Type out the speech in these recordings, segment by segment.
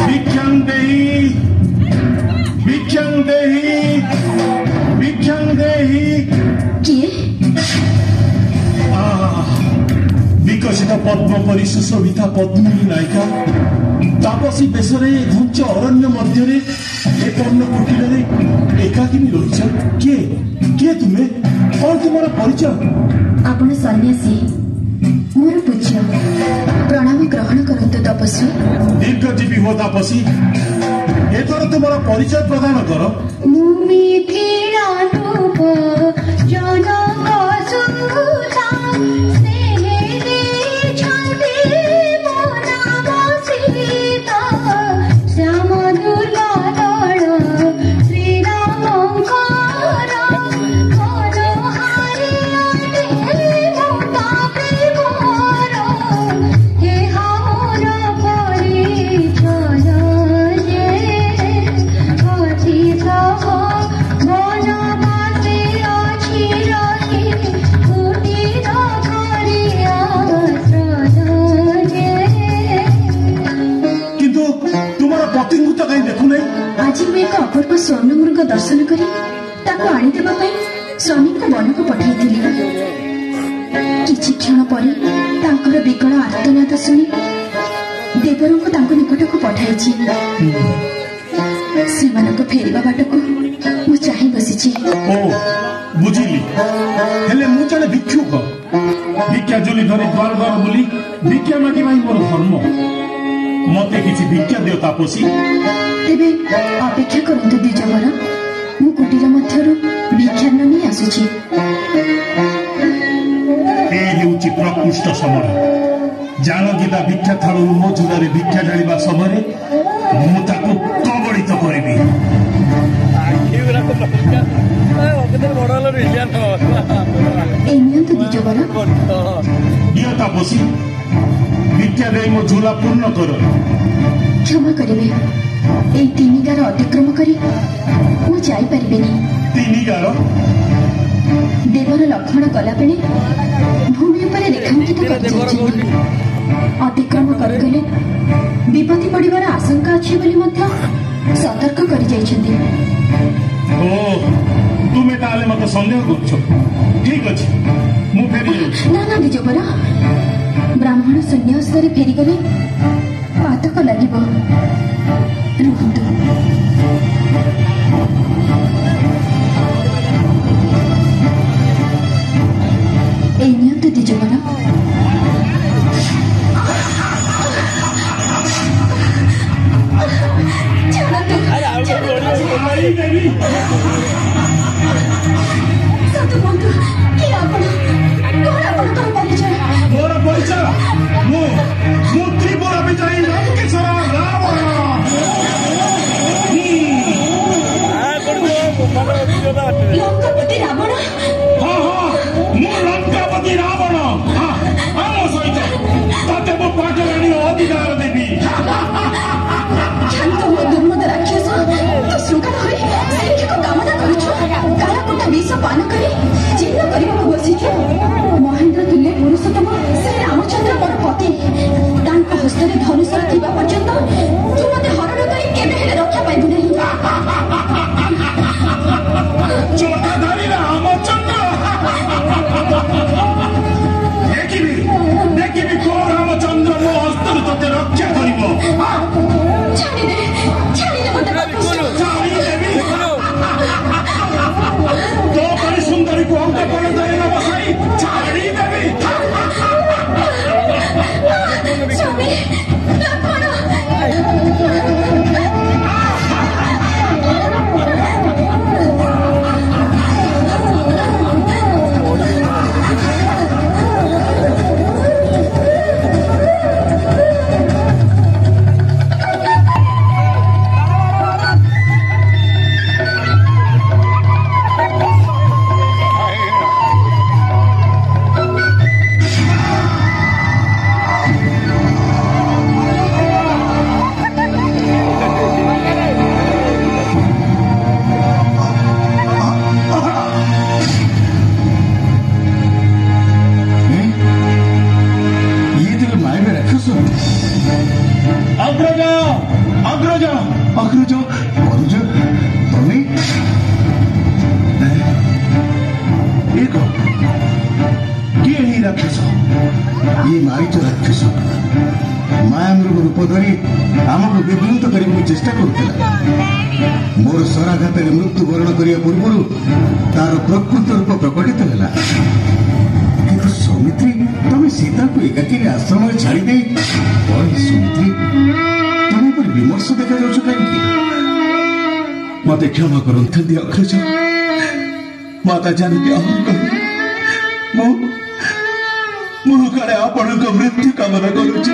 भिक्षां देहि भिक्षां देहि भिक्षां देहि किए विकसित पद्म परि सुशोभिता पद्मिनी नायिका तापसी बेसरे घुंच अरण्य मध्य पर्ण कुटीर एकाकिनी रही किए किए तुम्हें कौन तुम परिचय आपण सन्यासी मोर पूज्य प्रणाम ग्रहण करतु तपस्वी दीर्घजीवी हो तापसी एथर तुम परिचय प्रदान कर आज मैं एक अपूर्व स्वर्ण मृग दर्शन करी ताको आनीदेवा स्वामी को वन को पठाई किछि क्षण पर तांकर विकल आर्तनाद शुणी देवरों को तांको निकट को पठाई सेमानक फेरिबा बाट को मु चाहि बसिछि ओ बुझिली हेले मु जने भिक्षुक भिक्षा जोली धरि द्वार द्वार बुली भिक्षा मागी भाई मोर धर्म मते किछि भिक्षा दियो तापसी तेबे अपेक्षा करतु द्विजवर मु कुटीर मध्यरु भिक्षा नहीं आसुछि ए हेउछि प्रकृष्ट समय जानगीता भिक्षा थालु मो जुदारे भिक्षा ढालिबा समय मु ताकु कबळित करबी एनियंतु द्विजवर दियो तापसी भिक्षा दे मो झूला पूर्ण कर क्षमा करिवे ए तीन गार अतिक्रम करी मु जाई परिबेनी तीन गार देवर लक्ष्मण गला बेले भूमि उपर रेखांकित कर अतिक्रम करगले विपत्ति पड़िबार आशंका अछि बोली मध्य सतर्क करि जाइछन्ती ओ तुमे ताले मते संदेह करछो ठीक अछि मु फेरि ना ना द्विजवर ब्राह्मण सन्यास करे फेरी गले पातक लागिबो रुहतु ए नियंत द्विजवर सतु बंधु कि आपण कोन आपण परिचय मोर परिचय मु त्रिपुरा विजयी लंकेश्वर रावण लंकापति रावण हाँ हाँ मु लंकापति रावण आम सहित तते मो पाटराणी अधिकार देवी शांत हो दुर्मद राक्षस तो शृंगार होई शिक्षक कामना करूछु काला कोटा विष पान करी जीर्ण କରିବାକୁ बसिछु अग्रज କରୁଛ ତମେ किए ही राक्षस ये मारिच राक्षस मायामृग रूप धरी आमको विभ्रांत करने चेष्टा करुला मोर शराघात मृत्युवरण करने पूर्व तार प्रकृत रूप प्रकटित है किंतु सौमित्री तुम्हें सीता को एकाकी आश्रम छाड़दे सौमित्री तुम्हें पर विमर्श देखा जाऊँ कहीं मत क्षमा करते अग्रज माता जानकी मुझे आपण मृत्यु कामना करुच्ची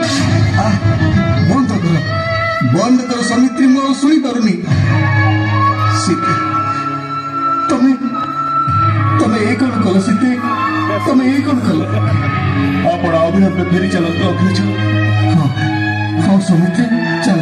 बंद कर सौमित्री मो शुणी पारुनी सीते तमें तमें ये कौन कल सीते तमें ये कौन कल आपण अविलंब फेरी चलते अग्रज हाँ हाँ सौमित्री चल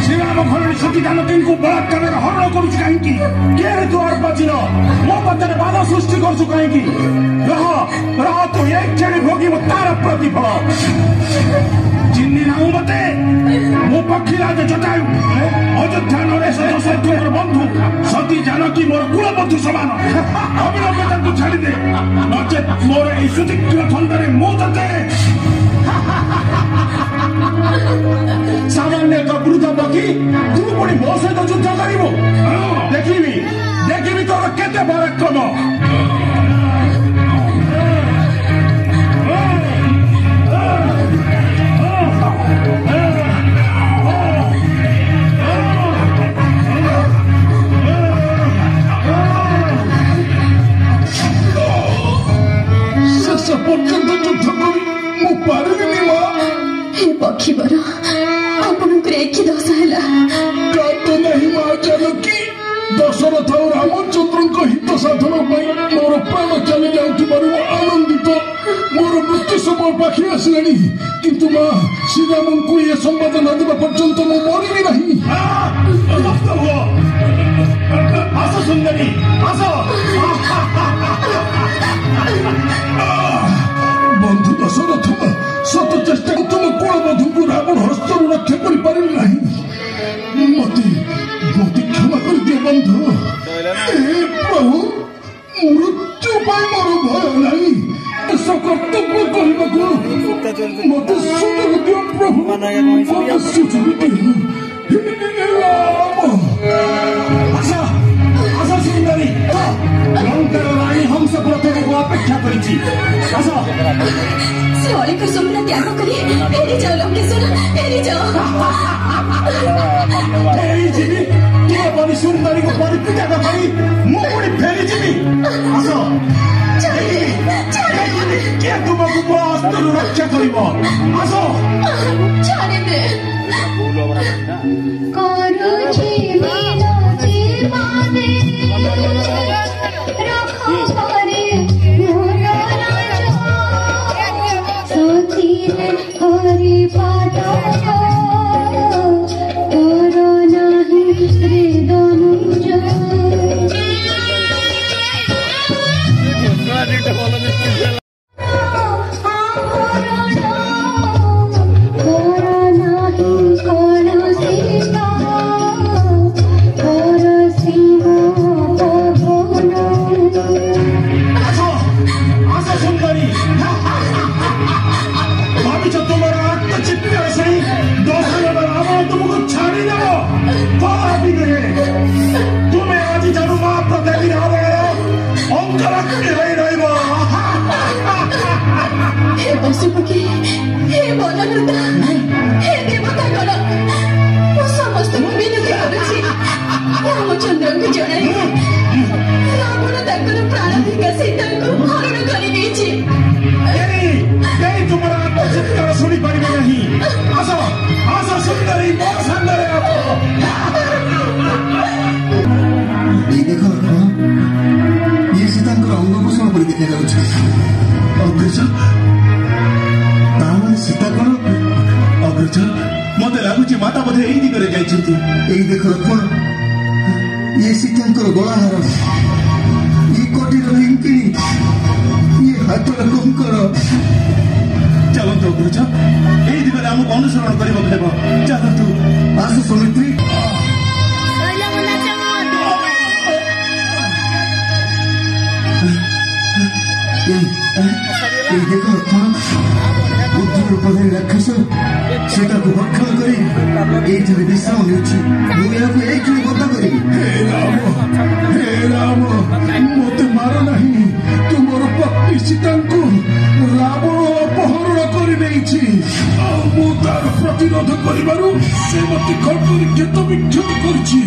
श्रीराम घर सती जानकी को बलात्कार हरण करुच कहीं द्वार बाजिन मो पत्नी बाधा सृष्टि करुच कहीं रह तू एक क्षण भोग तार प्रतिफल चिन्ह ना मते मो पक्षीराज जटायु अयोध्या नरेश दशरथ बंधु सती जानकी मोर कुलबंधु समान अविलंब छाड़दे नचेत मोर यही सुदीर्ण थंडे मुझे सामान्य एक वृद्ध पक्षी तू पुणी मो सहित युद्ध कर देखी तोर केते पराक्रम शेष पर्यंत युद्ध कर मु पारिनी मां हे पक्षीवर आपणकर एक दशा है तो नहीं मां जानकी दशरथ और रामचंद्र हित साधन मोर प्राण चली जाऊँ आनंदित मोर मृत्यु समय पाखे आसला किंतु मां श्रीराम को ये संवाद न देवा पर्यंत मु मरबी नहीं आस सुंदरी आस बंधु दशरथ सत चेष्टा तुम कुलबधु को रावण हस्तरू रक्षा कर मत क्षमा कर दिए बंधु प्रभु मृत्यु मोर भय नहीं कर्तव्य कहना मत सुजग दियो प्रभु मत सुजग दियो आशा सुंदरी लंकार राणी हंस प्रथम को अपेक्षा करी से अलिक स्वप्न त्याग करी फेरी जाओ लंकेश्वर फेरी जाओ फेरी जीवी किए बनी सुंदरी को परित्याग करी मु पुणी फेरी जीवी आस किए तुमको मो हस्तरू रक्षा करिबो आस छाड़े दे करूची मिनती माने रखो परे मोर राजा सती हरि पाठ करो नहीं श्री धनुज तुम्हें आज जानू मात्र देवी अंतर हे पशुपक्षी हे वनलता हे देवता गण समस्त विनती करुछि रामचंद्र को जणाई रावण ताकर प्राणाधिका सीता को हरण करि नेछि तुम्हारा आत्मचित्कार शुणी पारे नहीं आस आस सुंदरी मोर संगरे देखो ये सीता अंगपोषण कर देखा अग्रज सीता कौन अग्रज मत लगुच माता बोधे यही दिगरे जाइछन्ती देख लक्ष्मण ये सीता गलाहार ये कोटीर लिंकिणी ये ହାତଟା କମ୍ କର। ଚାଲନ୍ତୁ ଅଗ୍ରଜ, ଏଇ ଦିଗରେ ଆମକୁ ଅନୁସରଣ କରିବାକୁ ହେବ। ଚାଲନ୍ତୁ। ଆସ ସୌମିତ୍ରୀ। এই দেখো লক্ষ্মণ, উজ্জ্বল রূপধারী রাক্ষস সেটাকে ভক্ষণ করে এইখানে বিশ্রাম ନେଉଛି। ମୁଁ ଏହାକୁ ଏଇକ୍ଷଣି ବଦ୍ଧ କରିବି। ହେ ରାମ, ମୋତେ ମାର ନାହିଁ। ତୁମର ପତ୍ନୀ ସୀତାଙ୍କୁ ରାବଣ ଅପହରଣ କରି ନେଇଛି। ଆଉ ମୁଁ ତାର ପ୍ରତିରୋଧ କରିବାରୁ ସେ ମୋତେ ଖଡ୍ଗରେ କ୍ଷତ ବିକ୍ଷତ କରିଛି।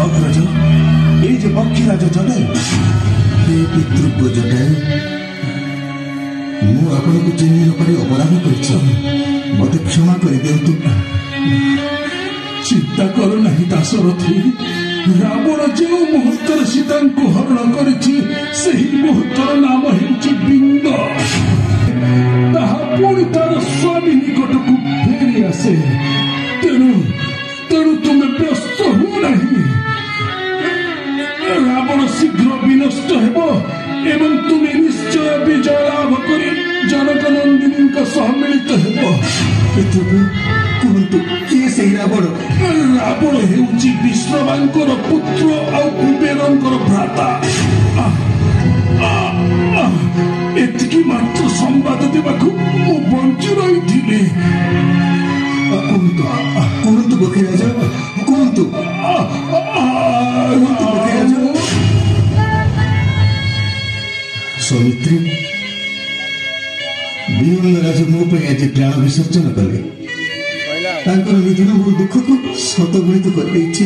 ଅଗ୍ରଜ, ଏଇ ଯେ ପକ୍ଷୀରାଜ ଜଟାୟୁ, ହେ ପିତୃବ୍ୟ ଜଟାୟୁ, ମୁଁ ଆପଣଙ୍କୁ ଚିହ୍ନି ନ ପାରି ଅପରାଧ କରିଛି। ମୋତେ କ୍ଷମା କରିଦିଅନ୍ତୁ। ଚିନ୍ତା କର ନାହିଁ ଦାଶରଥୀ। ରାବଣ ଯେଉଁ ମୁହୂର୍ତ୍ତରେ ସୀତାଙ୍କୁ ହରଣ କରିଛି, ସେହି ମୁହୂର୍ତ୍ତର ନାମ ହେଉଛି ବିନ୍ଦ। ତାହା ପୁଣି ତାର ସ୍ୱାମୀ ନିକଟକୁ ଫେରି ଆସେ। ତେଣୁ ତୁମେ ବ୍ୟସ୍ତ ହୁଅ ନାହିଁ। ରାବଣ ଶୀଘ୍ର ବିନଷ୍ଟ ହେବ ଏବଂ ତୁମେ ନିଶ୍ଚୟ ବିଜୟ ଲାଭ କରି ଜନକ ନନ୍ଦିନୀଙ୍କ ସହ ମିଳିତ ହେବ। ପିତୃବ୍ୟ, କୁହନ୍ତୁ କିଏ ସେହି ରାବଣ? ରାବଣ ହେଉଛି ବିଶ୍ରବାଙ୍କର ପୁତ୍ର ଆଉ କୁବେରଙ୍କର ଭ୍ରାତା। ଏତିକି ମାତ୍ର ସମ୍ବାଦ ଦେବାକୁ ମୁଁ ବଞ୍ଚି ରହିଥିଲି। କୁହନ୍ତୁ ପକ୍ଷୀରାଜ, କୁହନ୍ତୁ ପକ୍ଷୀରାଜ। ସୌମିତ୍ରୀ, ବିହଙ୍ଗରାଜ ମୋ ପାଇଁ ଆଜି ପ୍ରାଣ ବିସର୍ଜନ କଲେ। ତାଙ୍କର ନିଧନ ମୋ ଦୁଃଖକୁ ଶତଗୁଣିତ କରିଦେଇଛି।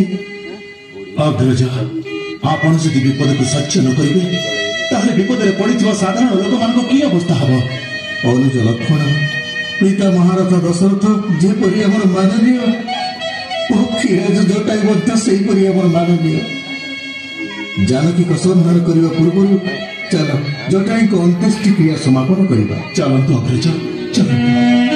ଅଗ୍ରଜ, ଆପଣ ଯଦି ବିପଦକୁ ସହ୍ୟ ନ କରିବେ, ତାହେଲେ ବିପଦରେ ପଡ଼ିଥିବା ସାଧାରଣ ଲୋକମାନଙ୍କ କି ଅବସ୍ଥା ହେବ? ଅନୁଜ ଲକ୍ଷ୍ମଣ, ପିତା ମହାରଥ ଦଶରଥ ଯେପରି ଆମର ମାନନୀୟ, ପକ୍ଷୀରାଜ ଜଟାୟୁ ମଧ୍ୟ ସେହିପରି ଆମର ମାନନୀୟ। ଜାନକୀଙ୍କ ସନ୍ଧାନ କରିବା ପୂର୍ବରୁ ଚାଲ ଜଟାୟୁଙ୍କ ଅନ୍ତ୍ୟେଷ୍ଟି କ୍ରିୟା ସମାପନ କରିବା। ଚାଲନ୍ତୁ ଅଗ୍ରଜ, ଚାଲନ୍ତୁ।